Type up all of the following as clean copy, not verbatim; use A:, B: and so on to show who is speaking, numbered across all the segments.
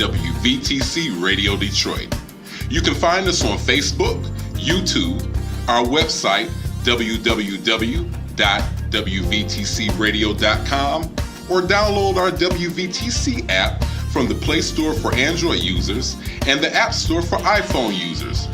A: WVTC Radio Detroit. You can find us on Facebook, YouTube, our website, www.wvtcradio.com, or download our WVTC app from the Play Store for Android users and the App Store for iPhone users.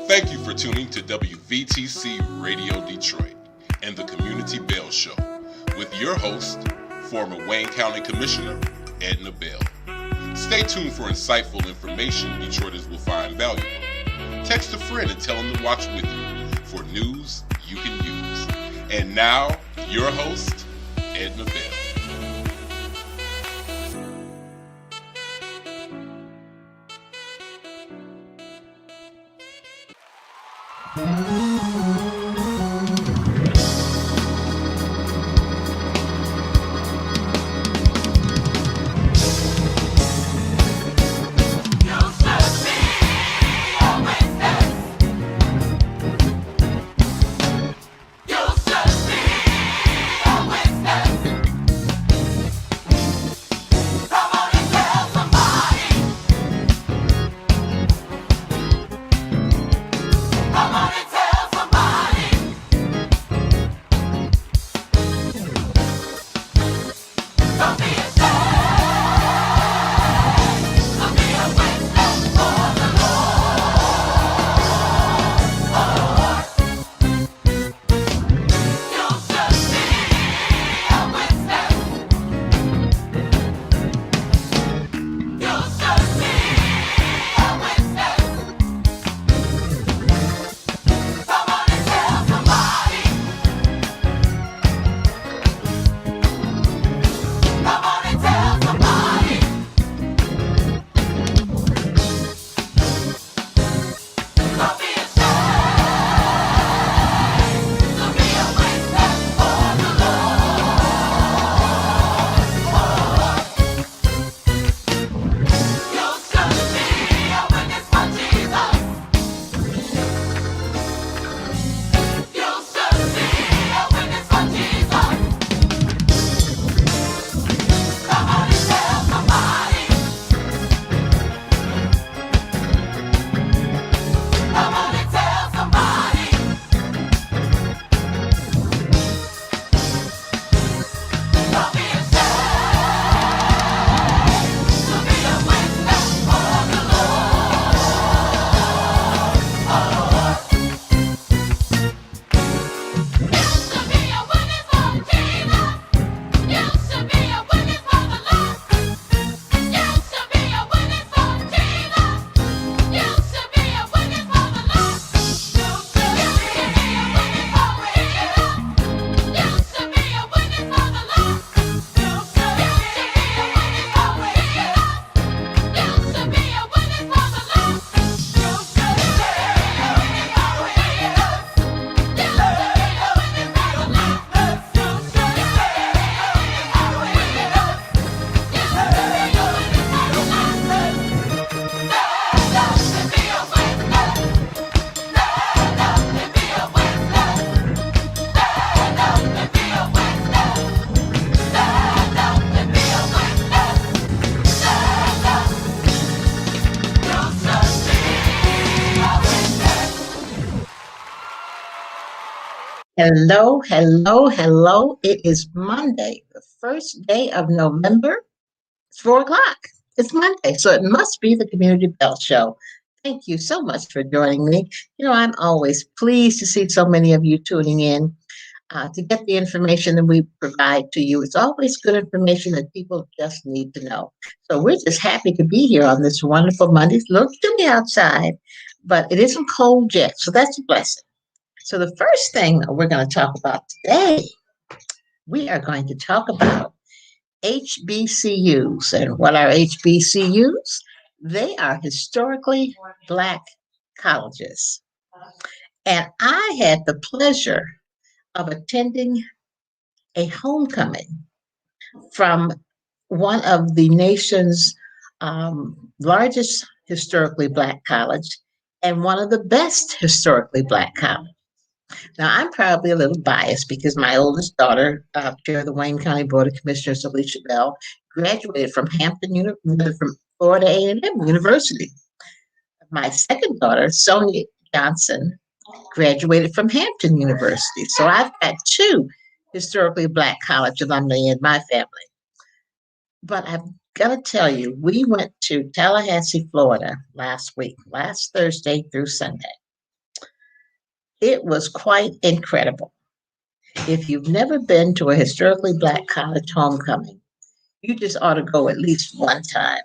A: Thank you for tuning to WVTC Radio Detroit and the Community Bell Show with your host, former Wayne County Commissioner, Edna Bell. Stay tuned for insightful information Detroiters will find valuable. Text a friend and tell them to watch with you for news you can use. And now, your host, Edna Bell.
B: Hello, hello, hello. It is Monday, the first day of November. It's 4 o'clock. It's Monday, so it must be the Community Bell Show. Thank you so much for joining me. You know, I'm always pleased to see so many of you tuning in to get the information that we provide to you. It's always good information that people just need to know. So we're just happy to be here on this wonderful Monday. It's a little chilly outside, but it isn't cold yet, so that's a blessing. So the first thing that we're going to talk about today, we are going to talk about HBCUs. And what are HBCUs? They are historically Black colleges. And I had the pleasure of attending a homecoming from one of the nation's largest historically Black college and one of the best historically black colleges. Now, I'm probably a little biased because my oldest daughter, chair of the Wayne County Board of Commissioners, Alicia Bell, graduated from from Florida A&M University. My second daughter, Sonia Johnson, graduated from Hampton University. So I've got two historically black college alumni in my family. But I've got to tell you, we went to Tallahassee, Florida last week, last Thursday through Sunday. It was quite incredible. If you've never been to a historically black college homecoming, you just ought to go at least one time.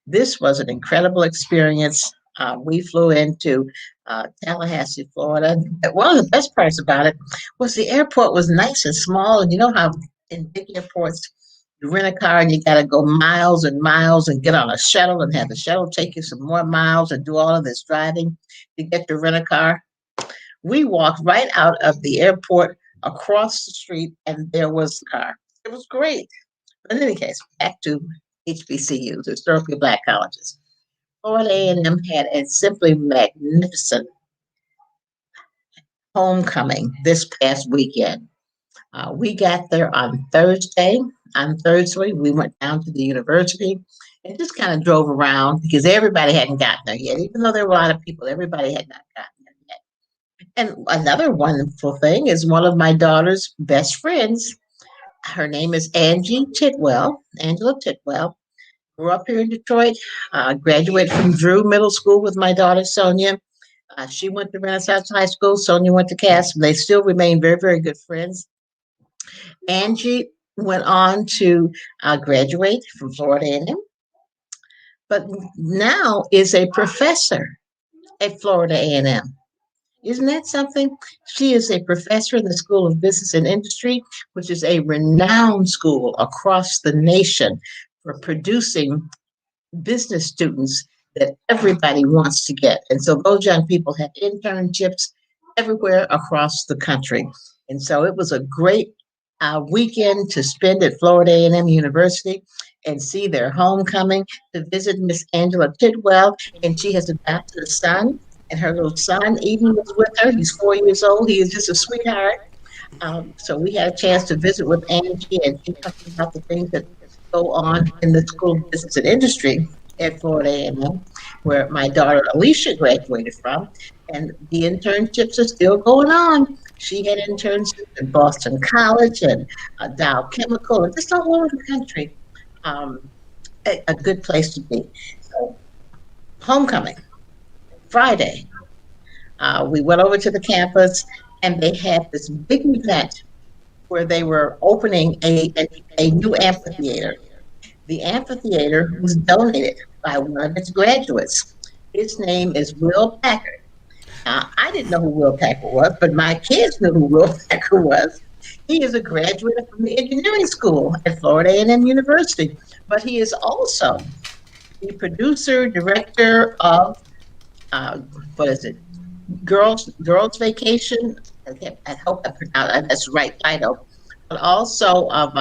B: This was an incredible experience. We flew into Tallahassee, Florida. One of the best parts about it was the airport was nice and small. And you know how in big airports, you rent a car and you got to go miles and miles and get on a shuttle and have the shuttle take you some more miles and do all of this driving to get to rent a car. We walked right out of the airport across the street and there was the car. It was great. But in any case, back to HBCUs, historically black colleges. Florida A&M had a simply magnificent homecoming this past weekend. We got there on Thursday. On Thursday, we went down to the university and just kind of drove around because everybody hadn't gotten there yet. Even though there were a lot of people, everybody had not gotten there yet. And another wonderful thing is one of my daughter's best friends. Her name is Angela Titwell. Grew up here in Detroit, graduated from Drew Middle School with my daughter Sonia. She went to Renaissance High School. Sonia went to Cass. They still remain very, very good friends. Angie went on to graduate from Florida A&M, but now is a professor at Florida A&M. Isn't that something? She is a professor in the School of Business and Industry, which is a renowned school across the nation for producing business students that everybody wants to get. And so those young people have internships everywhere across the country. And so it was a great weekend to spend at Florida A&M University and see their homecoming, to visit Miss Angela Tidwell, and she has adopted a son, and her little son even was with her. He's 4 years old. He is just a sweetheart. So we had a chance to visit with Angie, and she talked about the things that go on in the School of Business and Industry at Florida A&M, where my daughter Alicia graduated from, and the internships are still going on. She had internships at Boston College and Dow Chemical, and just all over the country. A good place to be. So, homecoming, Friday. We went over to the campus, and they had this big event where they were opening a new amphitheater. The amphitheater was donated by one of its graduates. His name is Will Packard. I didn't know who Will Packard was, but my kids knew who Will Packard was. He is a graduate from the engineering school at Florida A&M University, but he is also the producer, director of, what is it, Girls Vacation. I hope I pronounced that's the right title, but also of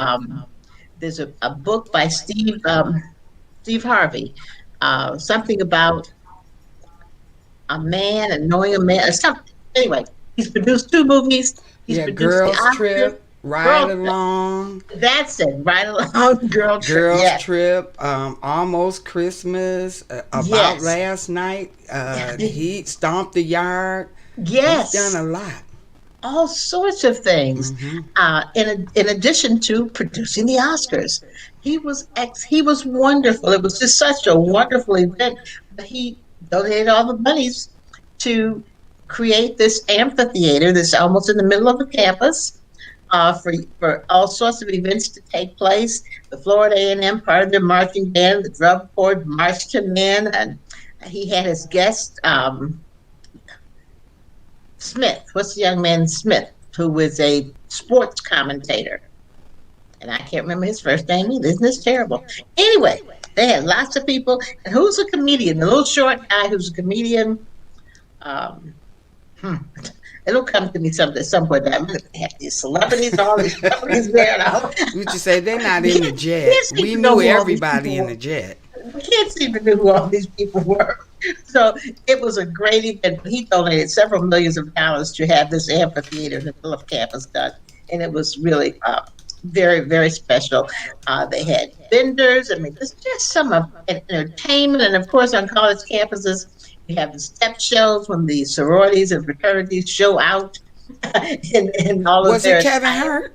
B: there's a book by Steve Harvey, something about a man and knowing a man or something. Anyway, he's produced 2 movies. He's produced
C: Girls Trip, Ride Along.
B: That's it, Ride Along, Girl Trip.
C: Girls
B: Yes.
C: Trip, Almost Christmas, About
B: Yes.
C: Last Night. He stomped the yard.
B: Yes.
C: He's done a lot.
B: All sorts of things. In addition to producing the Oscars, he was wonderful. It was just such a wonderful event. But he donated all the monies to create this amphitheater that's almost in the middle of the campus for all sorts of events to take place. The Florida A&M, part of their marching band, the drum corps marched him in, and he had his guest. Smith, what's the young man Smith, who was a sports commentator. And I can't remember his first name either. Isn't this terrible? Anyway, they had lots of people. And who's a comedian? The little short guy who's a comedian. It'll come to me at some point. I'm going to have these celebrities, all these celebrities there.
C: Would you say they're not in the jet? We knew everybody in the jet.
B: We can't even know who all these people were. So it was a great event. He donated several millions of dollars to have this amphitheater in the middle of campus done, and it was really very, very special. They had vendors. I mean, there's just some of entertainment, and of course, on college campuses, you have the step shows when the sororities and fraternities show out in all of
C: Was it
B: their
C: Kevin
B: attire.
C: Hart?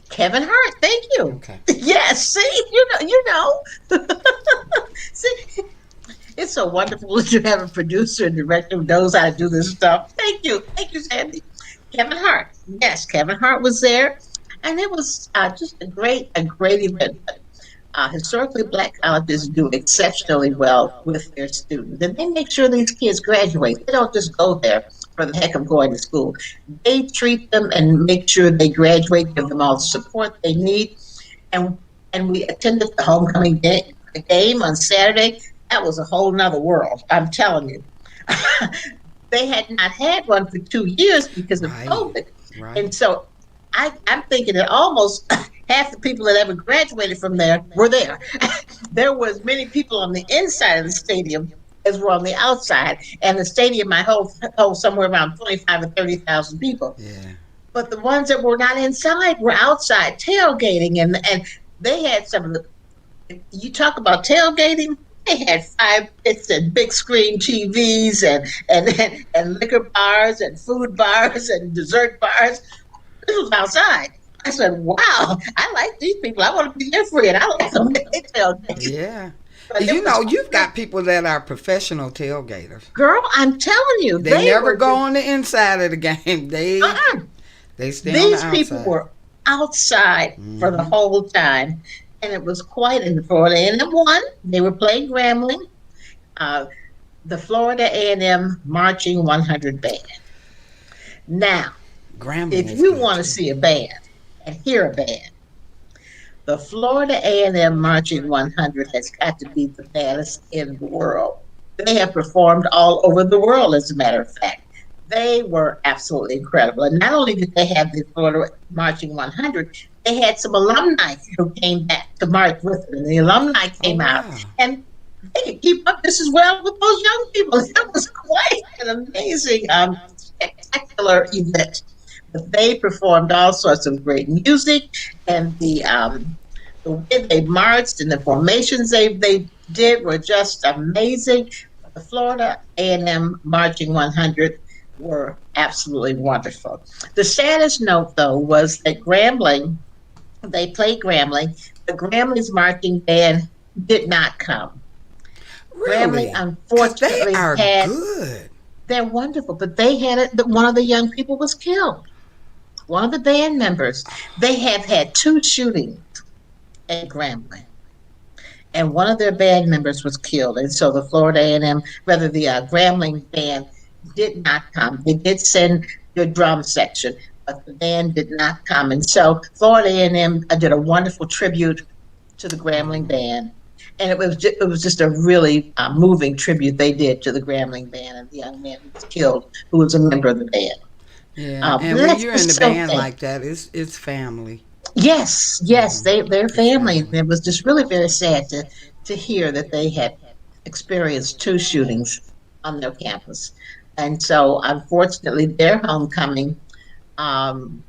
B: Kevin Hart, thank you.
C: Okay.
B: Yes, see, you know. See, it's so wonderful to have a producer and director who knows how to do this stuff. Thank you, Sandy. Kevin Hart, yes, Kevin Hart was there, and it was just a great event. Historically black colleges do exceptionally well with their students, and they make sure these kids graduate. They don't just go there for the heck of going to school. They treat them and make sure they graduate, give them all the support they need. And we attended the game on Saturday. That was a whole nother world. I'm telling you. They had not had one for 2 years because of
C: Right.
B: COVID.
C: Right.
B: And so I'm thinking that almost half the people that ever graduated from there were there. There was as many people on the inside of the stadium as were on the outside. And the stadium might hold somewhere around 25 or 30,000 people.
C: Yeah.
B: But the ones that were not inside were outside tailgating. And they had some of the, you talk about tailgating, they had it's and big screen TVs and liquor bars and food bars and dessert bars. This was outside. I said, "Wow, I like these people. I want to be there free, and I like them." They tailgate.
C: Yeah.
B: But
C: You
B: it
C: know,
B: was,
C: you've got people that are professional tailgaters.
B: girl, I'm telling you,
C: They never
B: were
C: go on the inside of the game.
B: uh-uh.
C: They stay
B: These
C: on the
B: people
C: outside.
B: were outside for the
C: Mhm.
B: whole time, and it was quite in Florida. A&M won. They were playing Grambling. Uh, the Florida A&M Marching 100 band. Now,
C: Grambling
B: if
C: is
B: you
C: good,
B: want to
C: too.
B: see a band and hear a band, the Florida A&M Marching 100 has got to be the baddest in the world. They have performed all over the world, as a matter of fact. They were absolutely incredible. And not only did they have the Florida Marching 100, they had some alumni who came back to march with them. And the alumni
C: Oh,
B: came out,
C: wow.
B: and they could keep up just as well with those young people. It was quite an amazing, spectacular event. But they performed all sorts of great music, and the way they marched and the formations they did were just amazing. The Florida A&M Marching 100 were absolutely wonderful. The saddest note, though, was that Grambling, they played Grambling, the Grambling's marching band did not come. Grambling,
C: Really? Because they
B: unfortunately,
C: are
B: had,
C: good.
B: they're wonderful, but they had it, one of the young people was killed. One of the band members. They have had 2 shootings at Grambling, and one of their band members was killed. And so the Florida A&M, rather the Grambling band, did not come. They did send the drum section, but the band did not come. And so Florida A&M did a wonderful tribute to the Grambling band, and it was just a really moving tribute they did to the Grambling band and the young man who was killed, who was a member of the band.
C: Yeah. And when
B: That's
C: you're in
B: just
C: the
B: so
C: band
B: sad.
C: like that, it's family.
B: Yes, yes, they're
C: It's
B: family.
C: family.
B: It was just really very sad to hear that they had experienced 2 shootings on their campus. And so, unfortunately, their homecoming, um,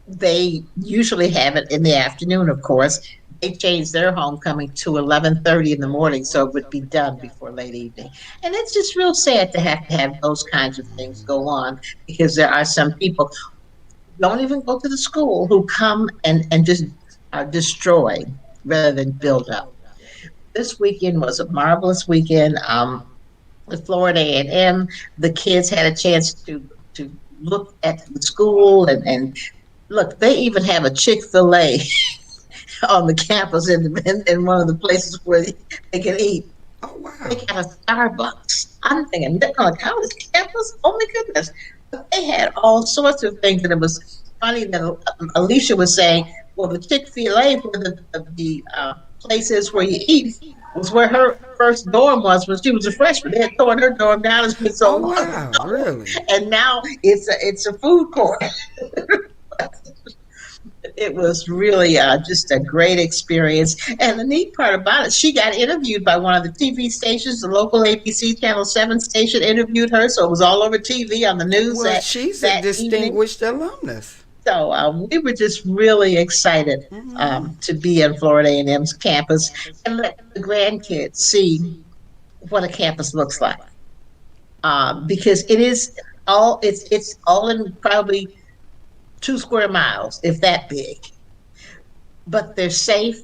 B: they usually have it in the afternoon, of course. They changed their homecoming to 11:30 in the morning, so it would be done before late evening. And it's just real sad to have those kinds of things go on, because there are some people don't even go to the school who come and just destroy rather than build up. This weekend was a marvelous weekend. With Florida A&M, the kids had a chance to look at the school and look. They even have a Chick-fil-A on the campus in one of the places where they can eat.
C: Oh, wow.
B: They got a Starbucks. I'm thinking, they're on a college campus? Oh my goodness. But they had all sorts of things, and it was funny that Alicia was saying, well, the Chick-fil-A, where the places where you eat, was where her first dorm was when she was a freshman. They had torn her dorm down. It's been so
C: Oh,
B: long
C: wow.
B: ago.
C: Really?
B: And now it's a food court. it was really just a great experience. And the neat part about it, she got interviewed by one of the TV stations, the local ABC Channel 7 station interviewed her. So it was all over TV on the news
C: Well, she's a
B: that evening.
C: distinguished alumnus.
B: So we were just really excited
C: Hmm.
B: to be in Florida A&M's campus and let the grandkids see what a campus looks like. Because it's all in probably 2 square miles, if that big. But they're safe.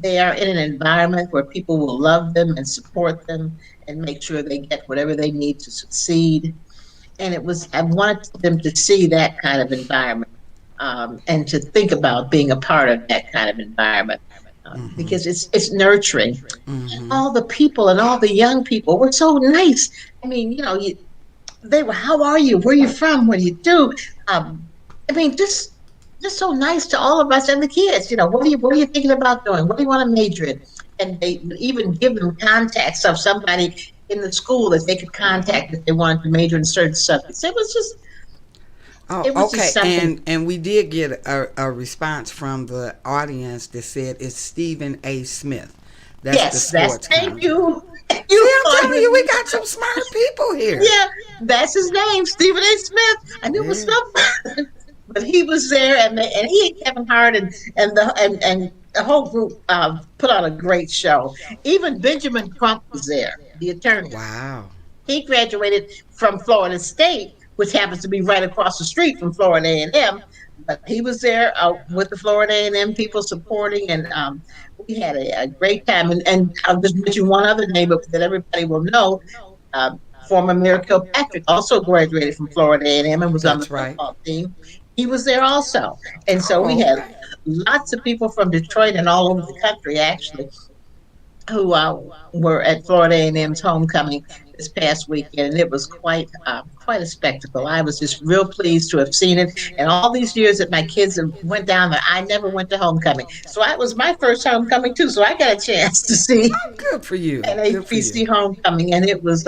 B: They are in an environment where people will love them and support them and make sure they get whatever they need to succeed. And I wanted them to see that kind of environment, and to think about being a part of that kind of environment,
C: Hmm.
B: because it's nurturing. And
C: Hmm.
B: all the people and all the young people were so nice. I mean, they were, how are you? Where are you from? What do you do? Um, I mean, just so nice to all of us and the kids. What are you thinking about doing? What do you want to major in? And they would even give them contacts of somebody in the school that they could contact if they wanted to major in certain subjects.
C: Oh,
B: It was just
C: okay.
B: something.
C: And we did get a response from the audience that said it's Stephen A. Smith. That's the
B: Yes, that's
C: sports
B: thank
C: commentator.
B: you.
C: See,
B: You
C: I'm telling you, we
B: pointed.
C: got some smart people here.
B: Yeah, that's his name, Stephen A. Smith. I knew it was
C: Yeah.
B: something. But he was there, and he and Kevin Hart and the whole group put on a great show. Even Benjamin Crump was there, the attorney.
C: Wow.
B: He graduated from Florida State, which happens to be right across the street from Florida A&M. But he was there with the Florida A&M people supporting, and we had a great time. And I'll just mention one other name that everybody will know. Former Mayor Kilpatrick also graduated from Florida A&M and was on the
C: That's right.
B: football team. He was there also. And so we
C: Oh,
B: had
C: okay.
B: lots of people from Detroit and all over the country, actually, who were at Florida A&M's homecoming this past weekend, and it was quite a spectacle. I was just real pleased to have seen it. And all these years that my kids went down there, I never went to homecoming, so it was my first homecoming too. So I got a chance to see
C: Oh, good for you.
B: an
C: Good for you.
B: HBC homecoming, and it was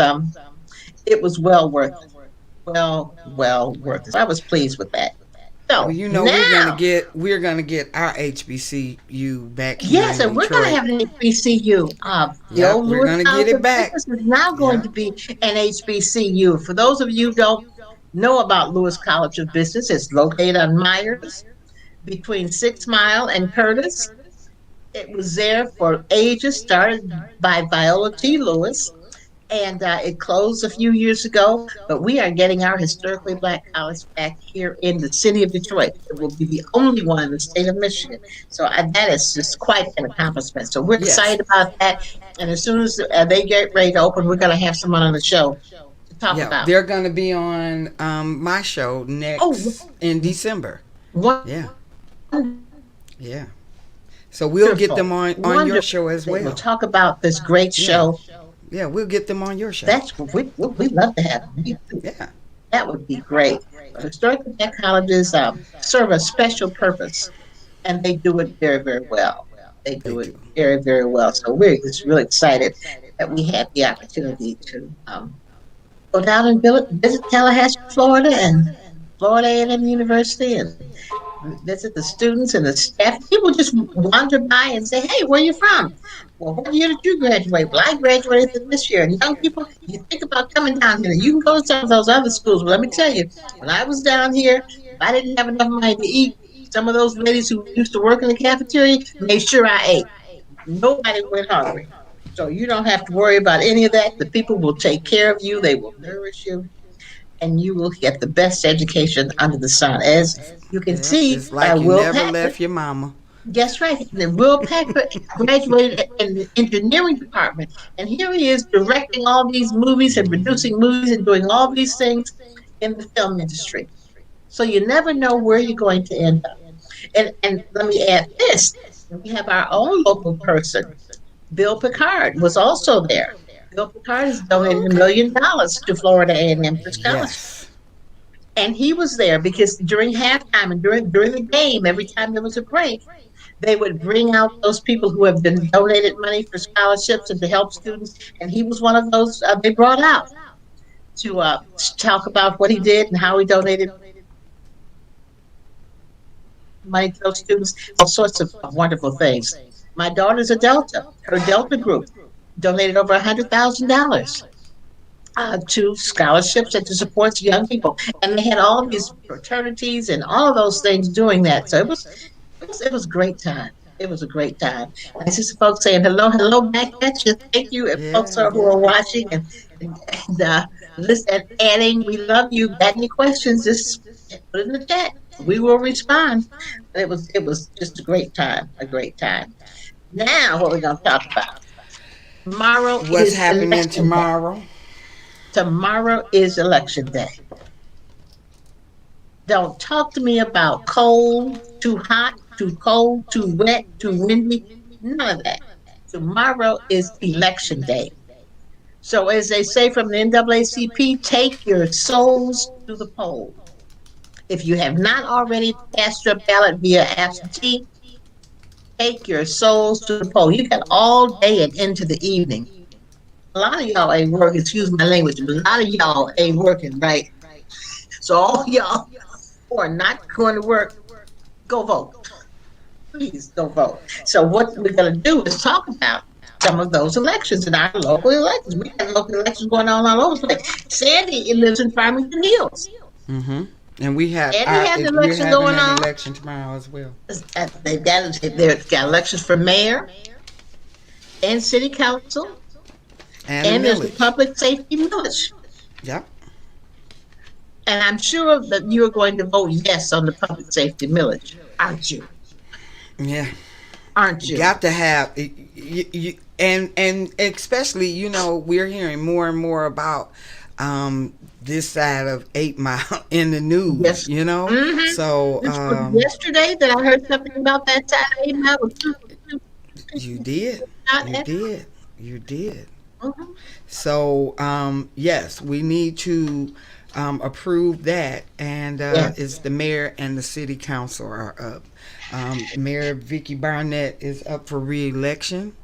B: well worth it. Well worth it. So I was pleased with that.
C: Well,
B: So
C: you know
B: now,
C: we're gonna get our HBCU back here
B: yes,
C: in
B: and we're going to
C: Detroit.
B: have an HBCU. The
C: Yep,
B: old
C: we're
B: Lewis
C: gonna get
B: College
C: it
B: of
C: back.
B: Business is now going
C: Yep.
B: to be an HBCU. For those of you who don't know about Lewis College of Business, it's located on Myers between 6 Mile and Curtis. It was there for ages, started by Viola T. Lewis, and it closed a few years ago. But we are getting our historically black college back here in the city of Detroit. It will be the only one in the state of Michigan. So that is just quite an accomplishment. So we're
C: Yes.
B: excited about that. And as soon as they get ready to open, we're going to have someone on the show to talk
C: Yeah,
B: about.
C: they're gonna be on my show
B: Oh,
C: next in December. Yeah. Yeah. So we'll get them
B: wonderful,
C: on your
B: wonderful.
C: show as
B: They will
C: well.
B: talk about this great
C: Yeah.
B: show.
C: Yeah, we'll get them on your show.
B: That's we love to have them.
C: Yeah,
B: That would be great. But historically black colleges serve a special purpose, and they do it very, very well. They
C: they
B: do it
C: do.
B: very, very well. So we're just really excited that we had the opportunity to go down and visit Tallahassee, Florida, and Florida A&M University, and visit the students and the staff. People just wander by and say, "Hey, where are you from? Well, what year did you graduate?" Well, I graduated this year. And young people, you think about coming down here. You can go to some of those other schools, but let me tell you, when I was down here, if I didn't have enough money to eat, some of those ladies who used to work in the cafeteria made sure I ate. Nobody went hungry. So you don't have to worry about any of that. The people will take care of you. They will nourish you, and you will get the best education under the sun. As you can
C: Yep,
B: see
C: it's
B: by
C: like you
B: Will
C: never
B: Packard.
C: left your mama.
B: Guess right. And Will Packard graduated in the engineering department. And here he is directing all these movies and producing movies and doing all these things in the film industry. So you never know where you're going to end up. And let me add this. We have our own local person. Bill Picard was also there. Bill Picard has
C: Oh,
B: donated
C: okay.
B: $1 million to Florida A&M for scholarships.
C: Yes.
B: And he was there because during halftime and during the game, every time there was a break, they would bring out those people who have been donated money for scholarships and to help students. And he was one of those they brought out to talk about what he did and how he donated money to those students, all sorts of wonderful things. My daughter's a Delta. Her Delta group donated over $100,000 to scholarships and to support young people. And they had all these fraternities and all of those things doing that. So it was a great time. It was a great time. And I see some folks saying hello, hello back at you. Thank you. If folks
C: Yeah,
B: are who are
C: yeah.
B: watching and listen, adding, we love you. Got any questions? Just put it in the chat. We will respond. But it was just a great time. A great time. Now what we're gonna talk about. Tomorrow
C: What's
B: is
C: happening
B: election day.
C: tomorrow?
B: Tomorrow is election day. Don't talk to me about cold, too hot, too cold, too wet, too windy. None of that. Tomorrow is election day. So, as they say from the NAACP, take your souls to the poll. If you have not already cast your ballot via absentee, take your souls to the poll. You got all day and into the evening. A lot of y'all ain't working, excuse my language, but a lot of y'all ain't working, right? So, all y'all who are not going to work, go vote. Please go vote. So what we're going to do is talk about some of those elections in our local elections. We have local elections going on all over the place. Sandy lives in Farmington Hills.
C: Mm-hmm. And we have
B: Sandy
C: our
B: has an
C: we're
B: election
C: having
B: going
C: an
B: on.
C: election tomorrow as well.
B: They've got elections for mayor and city council,
C: And a
B: and there's the
C: millage.
B: public safety millage.
C: Yep.
B: And I'm sure that you're going to vote yes on the public safety millage, aren't you?
C: Yeah.
B: Aren't you?
C: Got to have and especially we're hearing more and more about this side of 8 Mile in the news.
B: Yes. Mm-hmm.
C: So
B: This was yesterday that I heard something about that Saturday night with
C: you did,
B: not
C: you did, you did.
B: Mhm.
C: So yes, we need to approve that, and
B: Yes.
C: it's the mayor and the city council are up. Mayor Vicky Barnett is up for re-election,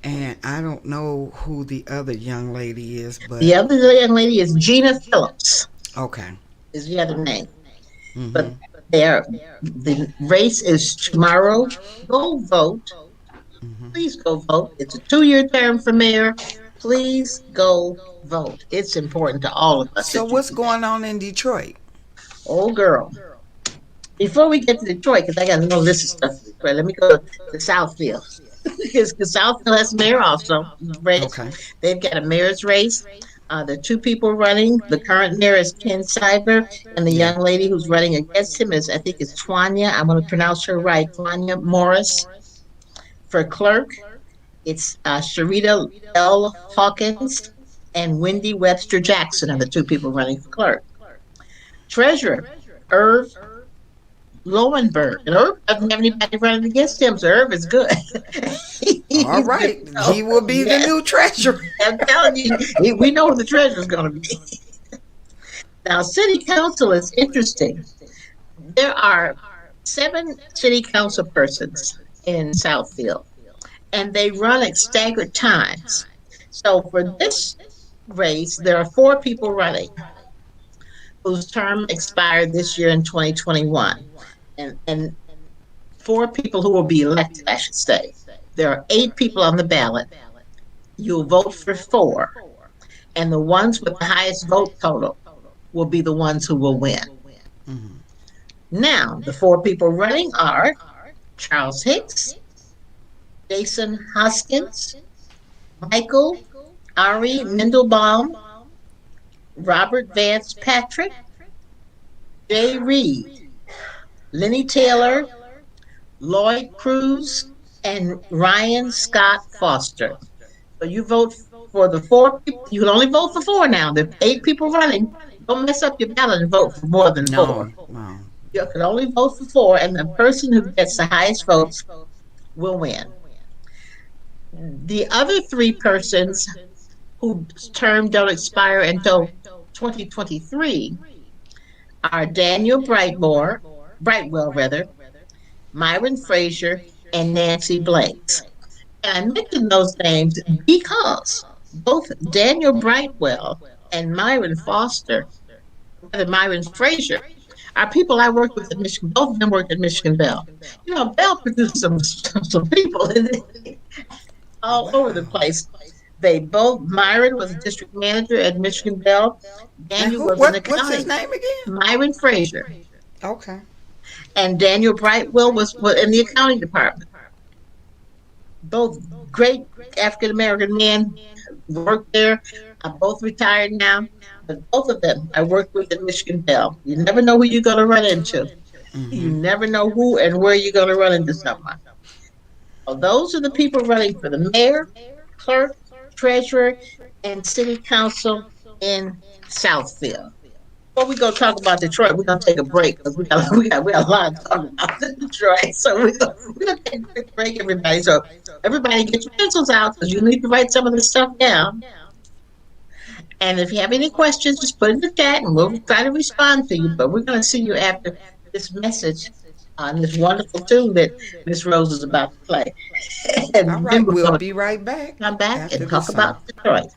C: and I don't know who the other young lady is,
B: The
C: but
B: other young lady is Gina Phillips,
C: okay.
B: is the other name.
C: Mm-hmm.
B: But the race is tomorrow. Go vote.
C: Mm-hmm.
B: Please go vote. It's a 2-year term for mayor. Please go vote. It's important to all of us
C: So
B: that you
C: what's
B: do that.
C: going on in Detroit?
B: Oh, girl. Before we get to Detroit, because I got a little list of stuff for Detroit, let me go to Southfield. Because Southfield has a mayor also race.
C: Okay.
B: They've got a mayor's race. There are two people running. The current mayor is Ken Cyber, and the
C: Yeah.
B: young lady who's running against him is, I think, is Twanya. I'm going to pronounce her right, Twanya Morris. For clerk, it's Sharita L. Hawkins and Wendy Webster Jackson are the two people running for clerk. Treasurer, Irv Lowenberg. And Irv doesn't have anybody running against him, so Irv is good.
C: All
B: He's good
C: right.
B: to
C: He
B: go.
C: will be the
B: Yes,
C: new treasurer.
B: I'm telling you, we know who the treasurer is going to be. Now, city council is interesting. There are 7 city council persons in Southfield, and they run at staggered times. So for this race, there are 4 people running whose term expired this year in 2021, and 4 people who will be elected, I should say. There are 8 people on the ballot. You'll vote for 4, and the ones with the highest vote total will be the ones who will win.
C: Mm-hmm.
B: Now, the 4 people running are Charles Hicks, Jason Hoskins, Michael Ari Mendelbaum, Robert Vance Patrick, Jay Reed, Lenny Taylor, Lloyd Cruz, and Ryan Scott Foster. So you vote for the 4 people. You can only vote for 4 now. There are 8 people running. Don't mess up your ballot and vote for more than 4.
C: No, no.
B: You can only vote for 4, and the person who gets the highest votes will win. The other 3 persons whose term don't expire until 2023 are Daniel Brightwell rather, Myron Frazier, and Nancy Blanks. And I mention those names because both Daniel Brightwell and Myron Frazier Our people I worked with at Michigan, both of them worked at Michigan Bell. You know, Bell produced some people all over the
C: Wow.
B: place. They both, Myron was a district manager at Michigan Bell.
C: And
B: Daniel
C: who?
B: was an
C: What's his
B: accounting,
C: name again?
B: Myron Frazier.
C: Okay.
B: And Daniel Brightwell was in the accounting department. Both great African American men worked there. Are both retired now, but both of them I worked with at Michigan Bell. You never know who you're going to run into. You
C: Mm-hmm.
B: never know who and where you're going to run into someone. Well, those are the people running for the mayor, clerk, treasurer, and city council in Southfield. Before we go talk about Detroit, we're gonna take a break because we got a lot to talk about in Detroit. So we're gonna take a quick break, everybody. So everybody get your pencils out because you need to write some of this stuff down. And if you have any questions, just put it in the chat and we'll try to respond to you. But we're gonna see you after this message on this wonderful tune that Miss Rose is about to play.
C: All
B: And then
C: right.
B: we're
C: We'll
B: gonna
C: be right back
B: come back
C: after
B: and
C: this
B: talk
C: song.
B: about Detroit.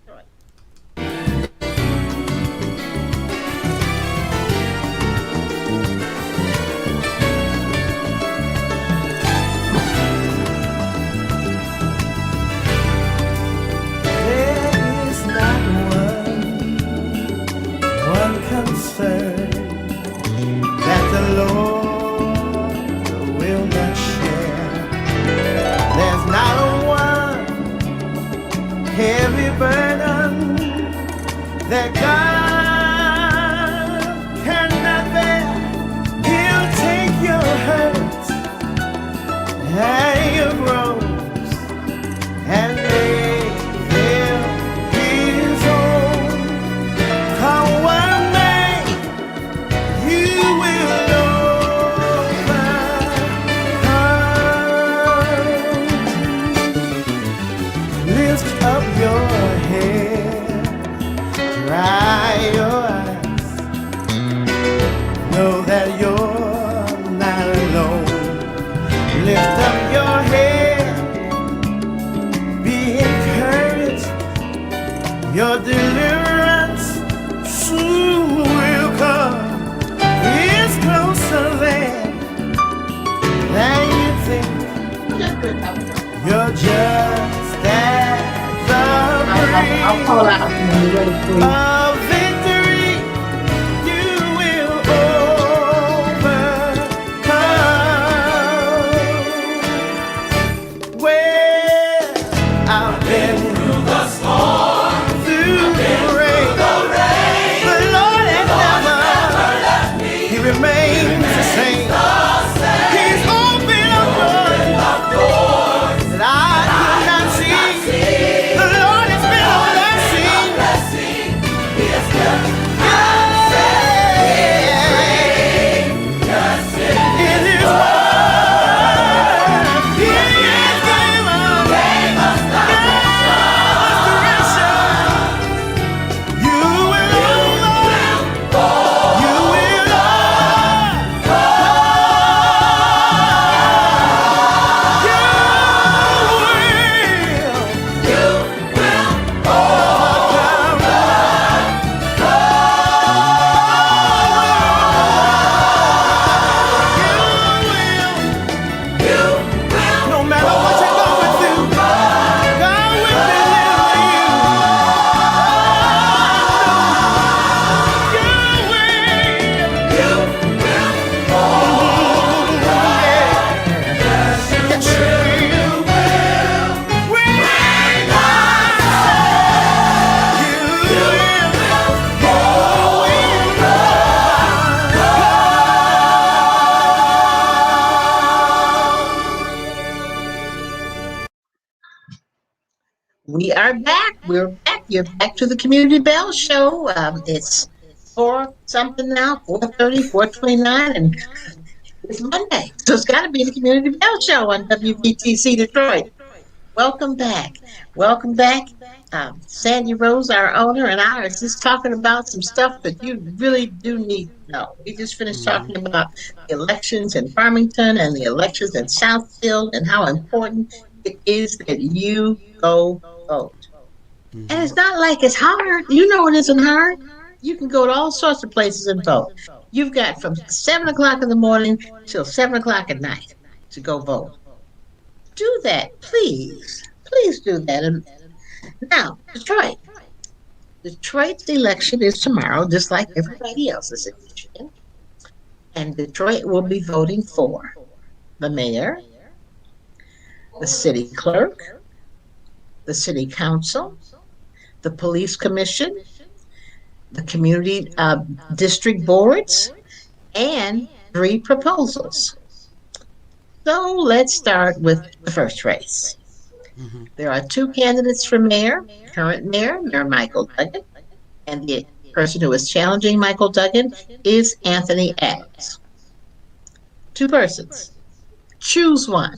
D: There is not one concern that the Lord will not share. There's not one heavy burden that God cannot bear. He'll take your hurts and your groans and make them his own. Come what may, you will overcome. Lift up your head, dry your eyes, know that you're not alone. Lift up your head, be encouraged, your deliverance soon will come. It's closer than you think. You're just at the
B: I'll call
D: brink
B: out when you're ready for you.
D: of victory. You will overcome. Well, I've been through the storm, through the rain. The Lord has never left me. He remains the same. He's opened up doors that I could not see. The Lord has been a blessing. He has kept me safe. In His word, He has given us restoration. You will overcome. You will no matter what you're going through, God will deliver you. You
B: We are back. We're back. You're back to the Community Bell Show. It's 4 something now, 4:30, 4:29, and it's Monday. So it's got to be the Community Bell Show on WVTC Detroit. Welcome back. Welcome back. Sandy Rose, our owner, and I are just talking about some stuff that you really do need to know. We just finished
C: Mm-hmm.
B: talking about the elections in Farmington and the elections in Southfield and how important it is that you go vote. And
C: Mm-hmm.
B: it's not like it's hard. You know it isn't hard. You can go to all sorts of places and vote. You've got from 7 o'clock in the morning till 7 o'clock at night to go vote. Do that, please. Please do that. And now, Detroit. Detroit's election is tomorrow, just like everybody else's in Michigan. And Detroit will be voting for the mayor, the city clerk, the city council, the police commission, the community district boards, and 3 proposals. So let's start with the first race.
C: Mm-hmm.
B: There are 2 candidates for mayor, current mayor, Mayor Michael Duggan, and the person who is challenging Michael Duggan is Anthony Adams. 2 persons. Choose one.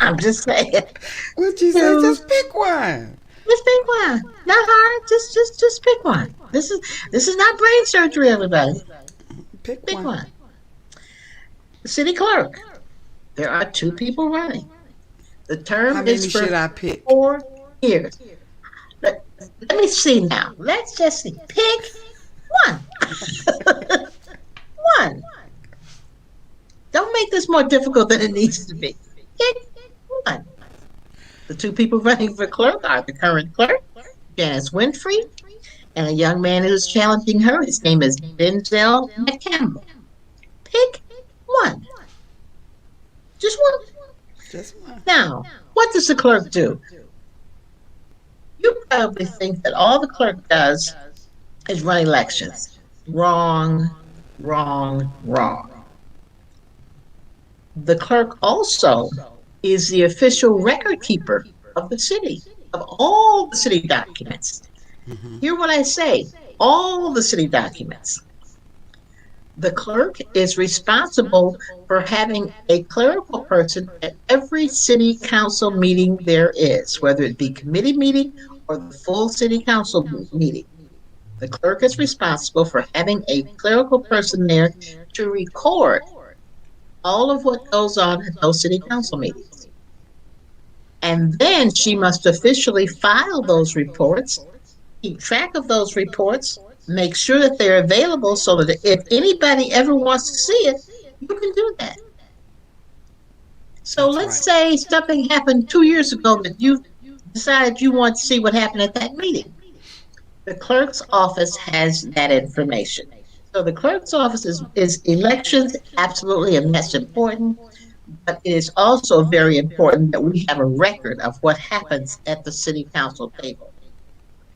B: I'm just saying.
C: What'd you say?
B: Choose.
C: Just pick one.
B: Just pick one. Not hard. Just pick one. This is not brain surgery, everybody.
C: Pick
B: Pick
C: one.
B: one. The city clerk. There are 2 people running. The term
C: How many
B: is for
C: should I pick?
B: 4 years. Let me see now. Let's just see. Pick one. One. Don't make this more difficult than it needs to be. Pick one. The 2 people running for clerk are the current clerk, Janice Winfrey, and a young man who's challenging her. His name is Denzel McCampbell. Pick one. Just one.
C: Just one.
B: Now, what does the clerk do? You probably think that all the clerk does is run elections. Wrong, wrong, wrong. The clerk also is the official record keeper of the city, of all the city documents.
C: Mm-hmm.
B: Hear what I say, all the city documents. The clerk is responsible for having a clerical person at every city council meeting there is, whether it be committee meeting or the full city council meeting. The clerk is responsible for having a clerical person there to record all of what goes on at those city council meetings. And then she must officially file those reports, keep track of those reports, make sure that they're available so that if anybody ever wants to see it, you can do that. So
C: That's
B: let's
C: right.
B: say something happened 2 years ago that you decided you want to see what happened at that meeting. The clerk's office has that information. So the clerk's office is elections, absolutely, and that's important. But it is also very important that we have a record of what happens at the city council table.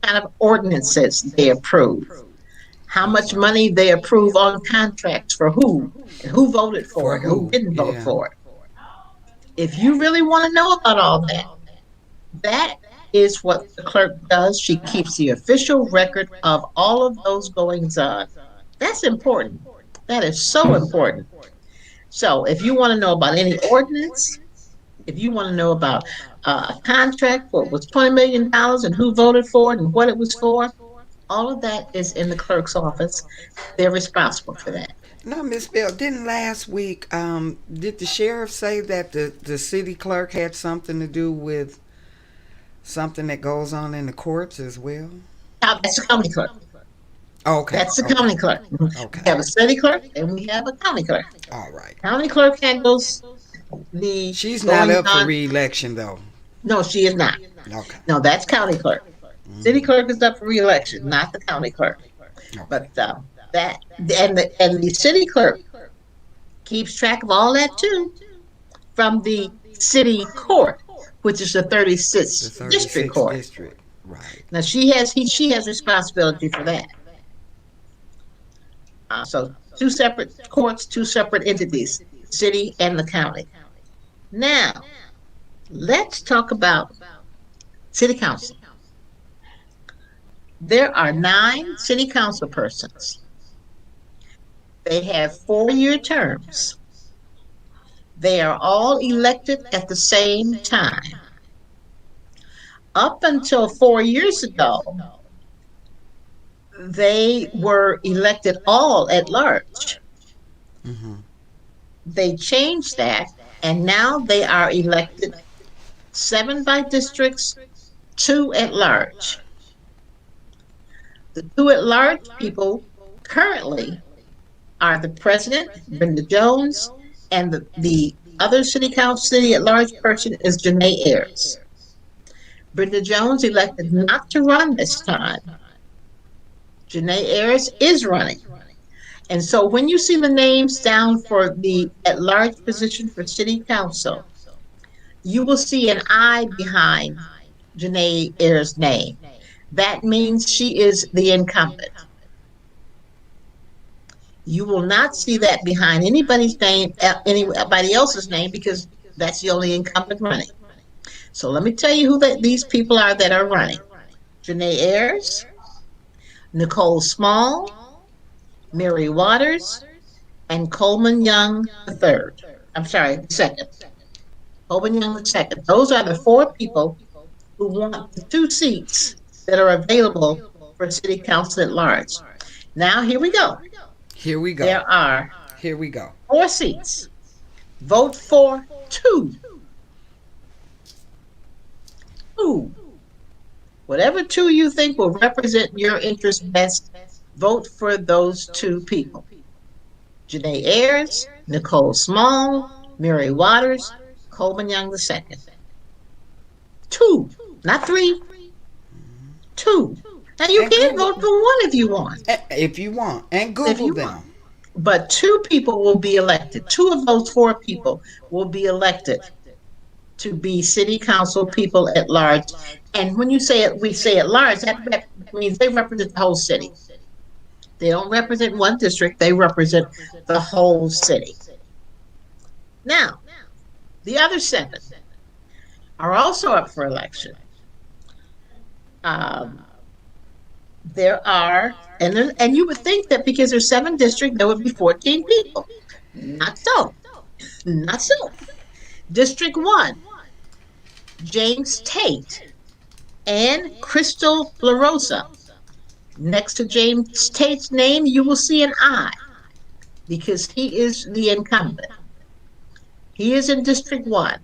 B: What kind of ordinances they approve, how
C: That's
B: much
C: right.
B: money they approve on contracts for who, and who voted for
C: For
B: it, who
C: who?
B: didn't vote
C: Yeah.
B: for it. If you really want to know about all that, that is what the clerk does. She keeps the official record of all of those goings on. That's important. That is so important. So if you want to know about any ordinance, if you want to know about a contract that was $20 million and who voted for it and what it was for, all of that is in the clerk's office. They're responsible for that.
C: No, Miss Bell, didn't last week, did the sheriff say that the city clerk had something to do with something that goes on in the courts as well?
B: Now, that's the county clerk.
C: Okay.
B: That's the
C: Okay.
B: county clerk. We
C: Okay.
B: have a city clerk and we have a county clerk.
C: All right.
B: County clerk handles the
C: She's not
B: going
C: up for
B: on.
C: re-election though.
B: No, she is not.
C: Okay.
B: No, that's county clerk. City clerk is up for re-election, not the county clerk.
C: Okay.
B: But that and the city clerk keeps track of all that too from the city court, which is the
C: The
B: 36th district
C: 36th
B: court.
C: district. Right.
B: Now she has responsibility for that. So 2 separate courts, 2 separate entities, city and the county. Now let's talk about city council. There are 9 city council persons. They have 4-year terms. They are all elected at the same time. Up until 4 years ago, they were elected all at large.
C: Mm-hmm.
B: They changed that, and now they are elected 7 by districts, 2 at large. The two at-large people currently are the president, Brenda Jones, and the other city at-large person is Janae Ayers. Brenda Jones elected not to run this time. Janae Ayers is running. And so when you see the names down for the at-large position for city council, you will see an I behind Janae Ayers' name. That means she is the incumbent. You will not see that behind anybody's name, anybody else's name, because that's the only incumbent running. So let me tell you who these people are that are running. Janae Ayers, Nicole Small, Mary Waters, and Coleman Young III. I'm sorry, the second. Coleman Young II. Those are the four people who want the two seats that are available for city council at large. Now, here we go.
C: Here we go.
B: There are
C: Here we go.
B: 4 seats. Vote for 2. 2. Whatever 2 you think will represent your interest best, vote for those 2 people. Janae Ayers, Nicole Small, Mary Waters, Coleman Young II. 2, not 3. 2. Now you can vote for 1 if you want.
C: If you want. And Google them.
B: But 2 people will be elected. 2 of those 4 people will be elected to be city council people at large. And when you say it, we say at large, that means they represent the whole city. They don't represent one district, they represent the whole city. Now, the other 7 are also up for election. There are, and you would think that because there's 7 districts, there would be 14 people. Not so. Not so. District 1, James Tate and Crystal LaRosa. Next to James Tate's name, you will see an I because he is the incumbent. He is in District 1.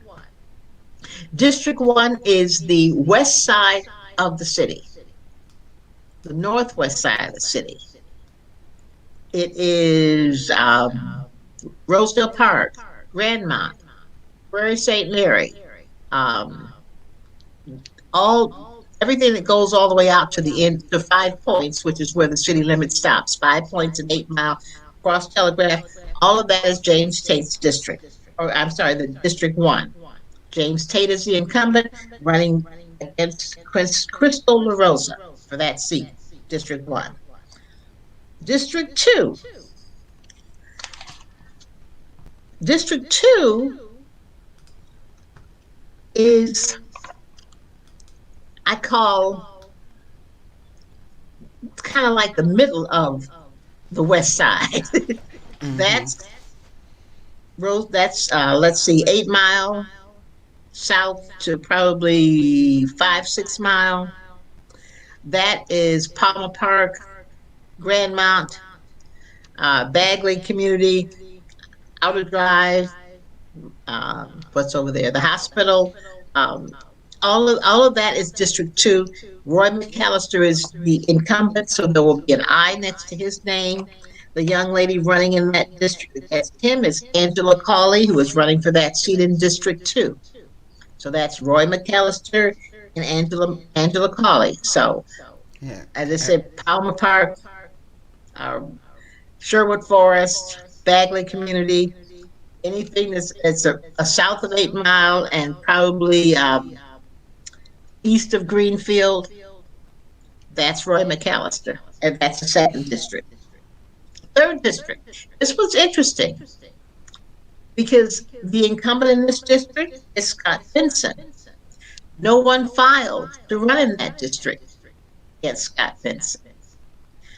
B: District 1 is the west side of the city, the northwest side of the city. It is Rosedale Park, Grandmont, Prairie St. Mary, everything that goes all the way out to the end to 5 Points, which is where the city limit stops. 5 Points and 8 Mile, Cross Telegraph. All of that is James Tate's district, or I'm sorry, the District 1. James Tate is the incumbent running against Crystal LaRosa for that seat, District 1. District 2. District 2 is, I call, it's kind of like the middle of the west side. That's let's see, 8 Mile south to probably 5-6 Mile. That is Palmer Park, Grandmont, Bagley Community, Outer Drive, what's over there? The hospital. All of that is District 2. Roy McAllister is the incumbent, so there will be an I next to his name. The young lady running in that district against him is Angela Cawley, who is running for that seat in District 2. So that's Roy McAllister and Angela Cawley. So, yeah, as I said, Palmer Park, Sherwood Forest, Bagley Community, anything that's a south of 8 Mile and probably east of Greenfield, that's Roy McAllister, and that's the 2nd district. 3rd district. This was interesting because the incumbent in this district is Scott Vinson. No one filed to run in that district against Scott Vinson.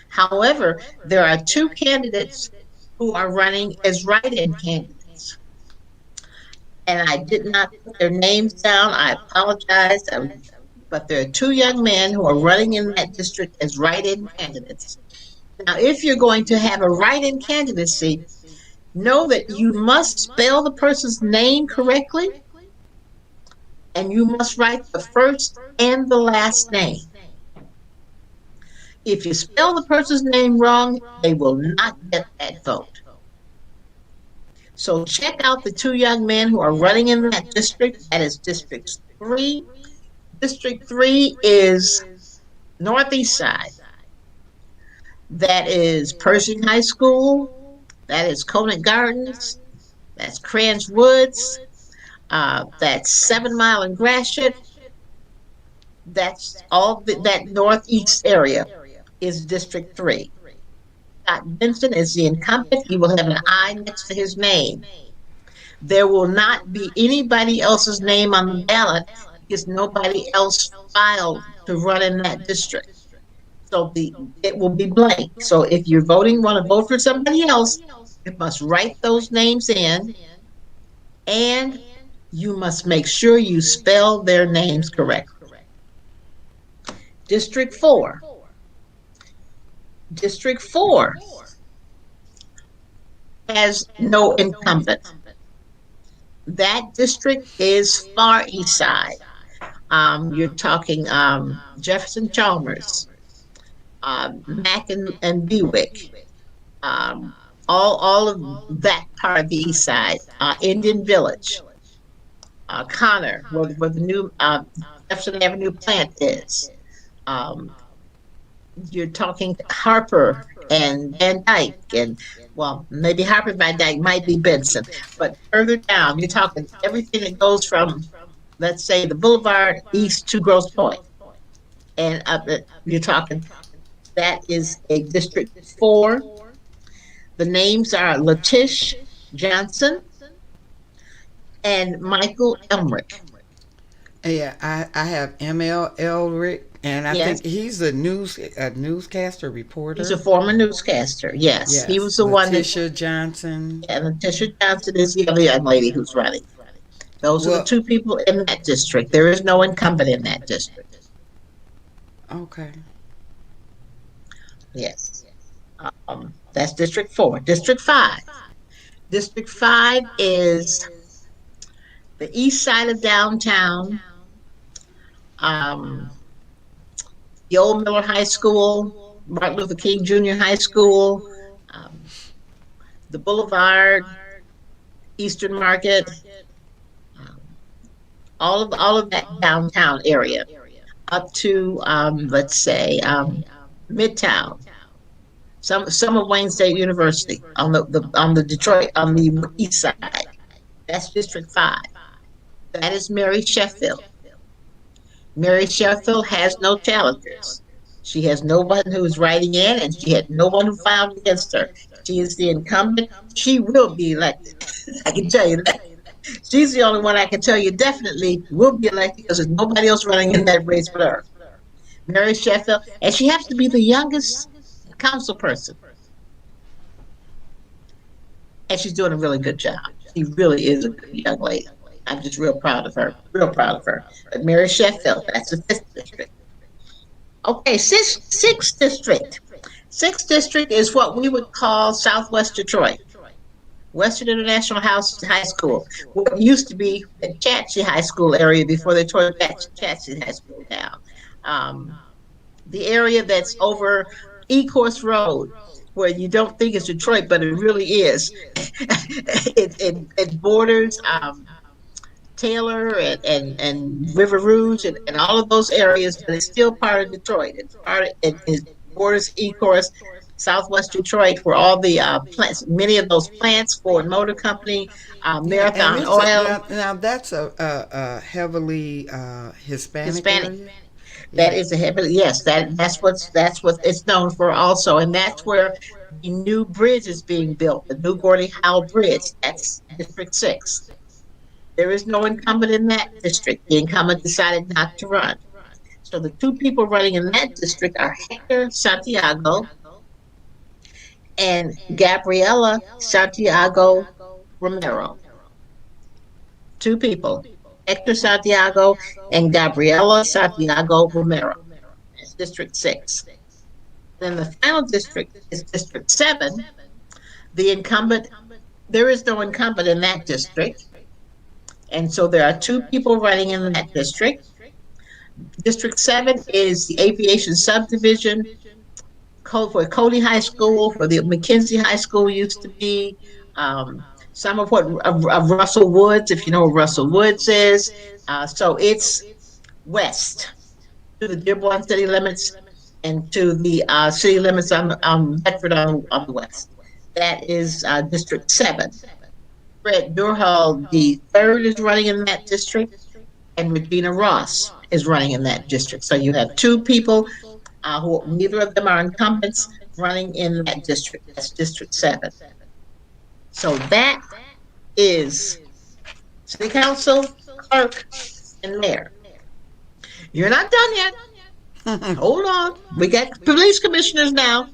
B: However, there are 2 candidates who are running as write-in candidates. And I did not put their names down. I apologize. But there are 2 young men who are running in that district as write-in candidates. Now, if you're going to have a write-in candidacy, know that you must spell the person's name correctly, and you must write the first and the last name. If you spell the person's name wrong, they will not get that vote. So check out the two young men who are running in that district. That is District 3. District 3 is Northeast Side. That is Pershing High School. That is Conant Gardens. That's Crans Woods. That's 7 Mile and Gratiot. That's all that northeast area is District 3. Scott Benson is the incumbent. He will have an I next to his name. There will not be anybody else's name on the ballot because nobody else filed to run in that district. So it will be blank. So if you're want to vote for somebody else, you must write those names in, and you must make sure you spell their names correctly. District 4. District 4 has no incumbent. That district is Far East Side. You're talking Jefferson Chalmers, Mack and Bewick, all of that part of the East Side, Indian Village, Connor, where the new Jefferson Avenue plant is. You're talking Harper and Van Dyke, and well, maybe Harper Van Dyke might be Benson, but further down, you're talking everything that goes from, let's say, the Boulevard east to Grosse Pointe, and you're talking that is a District 4. The names are Latish Johnson and Michael Elmrick.
C: Yeah, I have ML Elric, and I
B: Yes.
C: think he's a newscaster reporter.
B: He's a former newscaster. Yes, he was the one that.
C: Letitia Johnson.
B: And Letitia Johnson is the other young lady who's running. Those are the two people in that district. There is no incumbent in that district.
C: Okay.
B: Yes. That's District 4. District 5. District 5 is the east side of downtown, the old Miller High School, Martin Luther King Jr. High School, the Boulevard, Eastern Market, all of that downtown area, up to let's say Midtown, some of Wayne State University on the Detroit on the east side. That's District 5. That is Mary Sheffield. Mary Sheffield has no challengers. She has no one who is writing in, and she had no one who filed against her. She is the incumbent. She will be elected. I can tell you that. She's the only one I can tell you definitely will be elected because there's nobody else running in that race but her. Mary Sheffield, and she happens to be the youngest council person. And she's doing a really good job. She really is a good young lady. I'm just real proud of her. Real proud of her. But Mary Sheffield, that's the 5th district. Okay, sixth district. 6th district is what we would call Southwest Detroit. Western International High School. What used to be the Chatsey High School area before they tore Chatsey High School down. The area that's over Ecorse Road, where you don't think it's Detroit, but it really is. It borders Taylor and River Rouge and all of those areas, but it's still part of Detroit. It borders Ecorse, Southwest Detroit, where all the plants, many of those plants, Ford Motor Company, Marathon Oil.
C: Now that's a heavily Hispanic area?
B: That is a heavily, yes. That's what it's known for also, and that's where the new bridge is being built, the new Gordie Howe Bridge. That's District 6. There is no incumbent in that district. The incumbent decided not to run. So the two people running in that district are Hector Santiago and Gabriela Santiago Romero. Two people, Hector Santiago and Gabriela Santiago Romero. That's District 6. Then the final district is District 7. The incumbent, there is no incumbent in that district. And so there are two people running in that district. District 7 is the aviation subdivision. for Cody High School, for the McKenzie High School used to be, some of what of Russell Woods, if you know what Russell Woods is. So it's west to the Dearborn city limits and to the city limits on Bedford on the west. That is District 7. Fred Durhall, the third, is running in that district, and Regina Ross is running in that district. So you have two people who neither of them are incumbents running in that district. That's District 7. So that is City Council, Clerk, and Mayor. You're not done yet. Hold on. We got police commissioners now.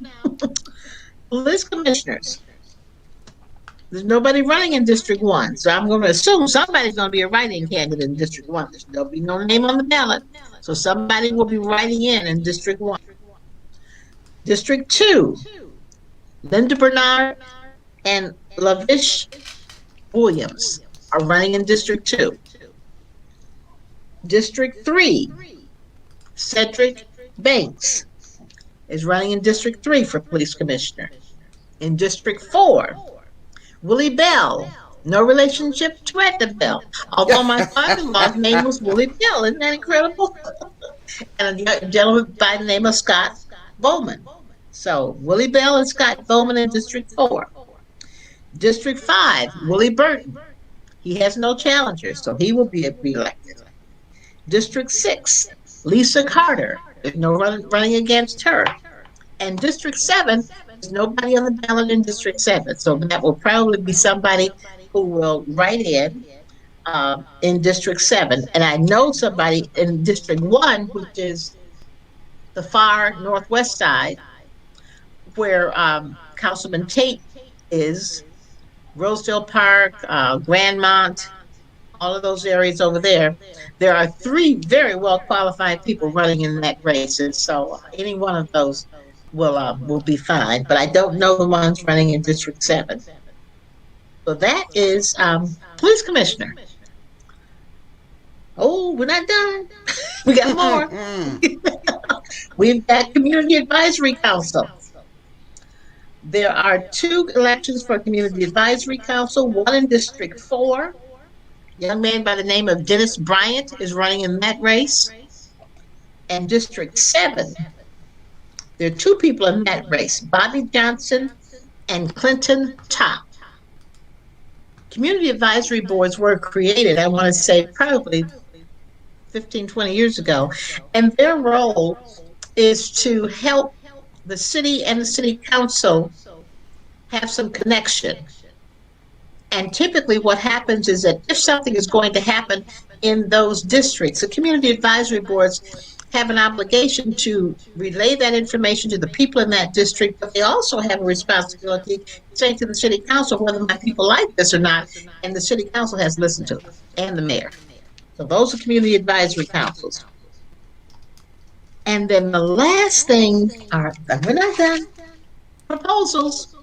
B: Police commissioners. There's nobody running in District 1. So I'm going to assume somebody's going to be a write-in candidate in District 1. There'll be no name on the ballot. So somebody will be writing in District 1. District 2, Linda Bernard and Lavish Williams are running in District 2. District 3, Cedric Banks is running in District 3 for police commissioner. In District 4, Willie Bell, no relationship to Edna Bell, although my father-in-law's name was Willie Bell. Isn't that incredible? And a gentleman by the name of Scott Bowman. So Willie Bell and Scott Bowman in District 4. District 5, Willie Burton. He has no challenger, so he will be reelected. District 6, Lisa Carter. There's no running against her. And District 7, there's nobody on the ballot in District 7. So that will probably be somebody who will write in District 7. And I know somebody in District 1, which is the far northwest side, where Councilman Tate is, Rosedale Park, Grandmont, all of those areas over there. There are 3 very well qualified people running in that race, and so any one of those will be fine. But I don't know the ones running in District 7. So that is police commissioner. Oh, we're not done. We got more. We've got community advisory council. There are 2 elections for Community Advisory Council, one in District 4. A young man by the name of Dennis Bryant is running in that race. And District 7, there are 2 people in that race, Bobby Johnson and Clinton Top. Community advisory boards were created, I want to say, probably 15, 20 years ago. And their role is to help the city and the city council have some connection. And typically what happens is that if something is going to happen in those districts, the community advisory boards have an obligation to relay that information to the people in that district, but they also have a responsibility to say to the city council whether my people like this or not, and the city council has listened to them, and the mayor. So those are community advisory councils. And then the last thing are, we're not done, proposals.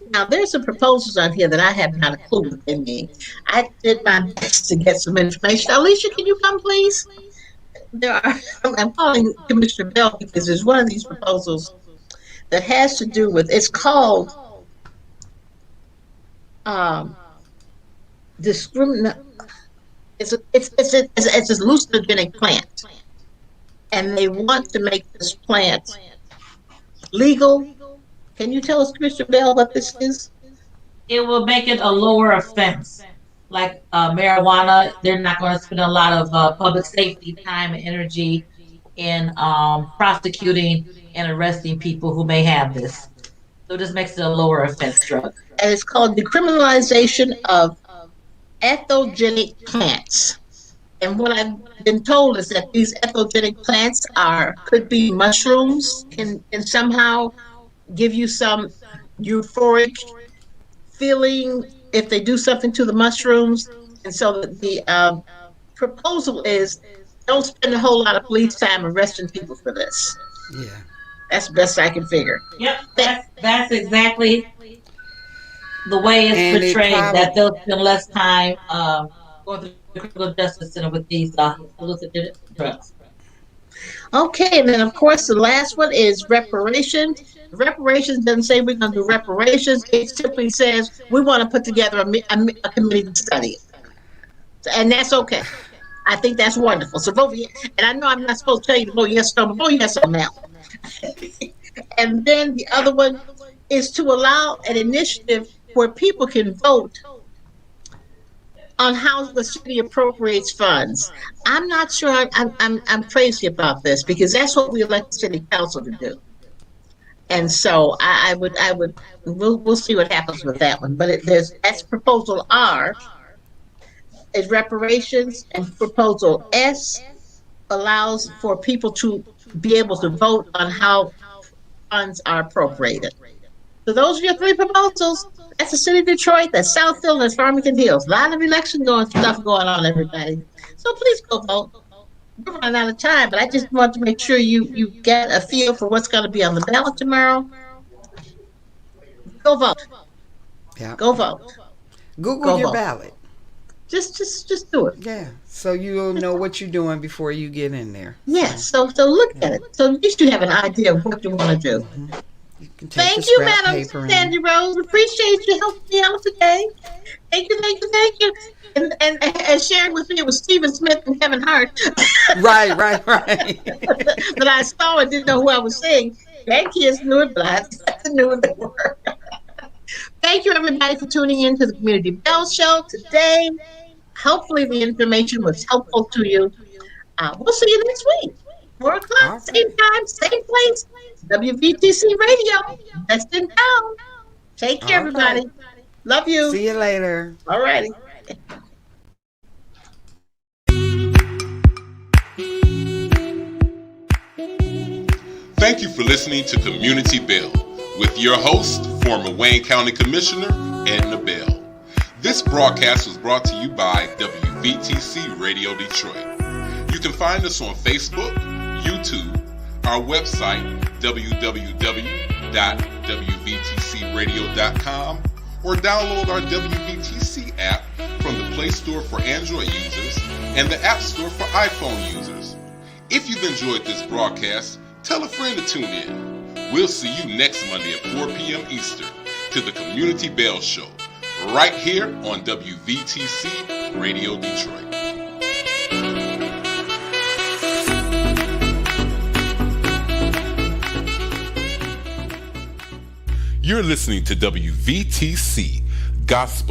B: Now, there's some proposals on here that I have not a clue what they mean. I did my best to get some information. Alicia, can you come, please? I'm calling Commissioner Bell because there's one of these proposals that has to do with, it's called it's a hallucinogenic plant. And they want to make this plant legal. Can you tell us, Commissioner Bell, what this is?
E: It will make it a lower offense. Like marijuana, they're not going to spend a lot of public safety time and energy in prosecuting and arresting people who may have this. So this makes it a lower offense drug.
B: And it's called decriminalization of ethogenic plants. And what I've been told is that these ethogenic plants could be mushrooms, can somehow give you some euphoric feeling if they do something to the mushrooms. And so the proposal is don't spend a whole lot of police time arresting people for this.
C: Yeah.
B: That's the best I can figure.
E: Yep, that's exactly the way it's portrayed, that they'll spend less time going through the criminal justice center with these illicit drugs.
B: Okay, and then of course the last one is reparations. Reparations doesn't say we're going to do reparations. It simply says we want to put together a committee to study it, and that's okay. I think that's wonderful. So vote yes. And I know I'm not supposed to tell you to vote yes or no, but vote yes on that one. And then the other one is to allow an initiative where people can vote on how the city appropriates funds. I'm not sure I'm crazy about this because that's what we elect the city council to do. And so we'll see what happens with that one. But that's proposal R is reparations, and proposal S allows for people to be able to vote on how funds are appropriated. So those are your three proposals. That's the city of Detroit, that's Southfield, that's Farmington Hills. A lot of stuff going on, everybody. So please go vote. We're running out of time, but I just want to make sure you get a feel for what's going to be on the ballot tomorrow. Go vote.
C: Yeah.
B: Go vote.
C: Google
B: Go
C: your
B: vote.
C: ballot.
B: Just do it.
C: Yeah. So you'll know what you're doing before you get in there.
B: Yes. So look at it. So at least you have an idea of what you want to do.
C: Mm-hmm. You can take
B: Thank
C: the
B: you,
C: scrap
B: Madam
C: paper
B: Sandy Rose. Appreciate you helping me out today. Thank you. And sharing with me it was Stephen Smith and Kevin Hart.
C: Right.
B: But I saw and didn't know who I was saying. Grandkids knew it, but I knew what they were. Thank you, everybody, for tuning in to the Community Bell Show today. Hopefully, the information was helpful to you. We'll see you next week. 4 o'clock,
C: All right.
B: same time, same place. WVTC Radio, best in town. Take care,
C: All
B: everybody.
C: right.
B: Love you.
C: See you later.
B: All righty.
A: Thank you for listening to Community Bell with your host, former Wayne County Commissioner Edna Bell. This broadcast was brought to you by WVTC Radio Detroit. You can find us on Facebook, YouTube, our website, www.wvtcradio.com, or download our WVTC app from the Play Store for Android users and the App Store for iPhone users. If you've enjoyed this broadcast, tell a friend to tune in. We'll see you next Monday at 4 p.m. Eastern to the Community Bell Show, right here on WVTC Radio Detroit. You're listening to WVTC Gospel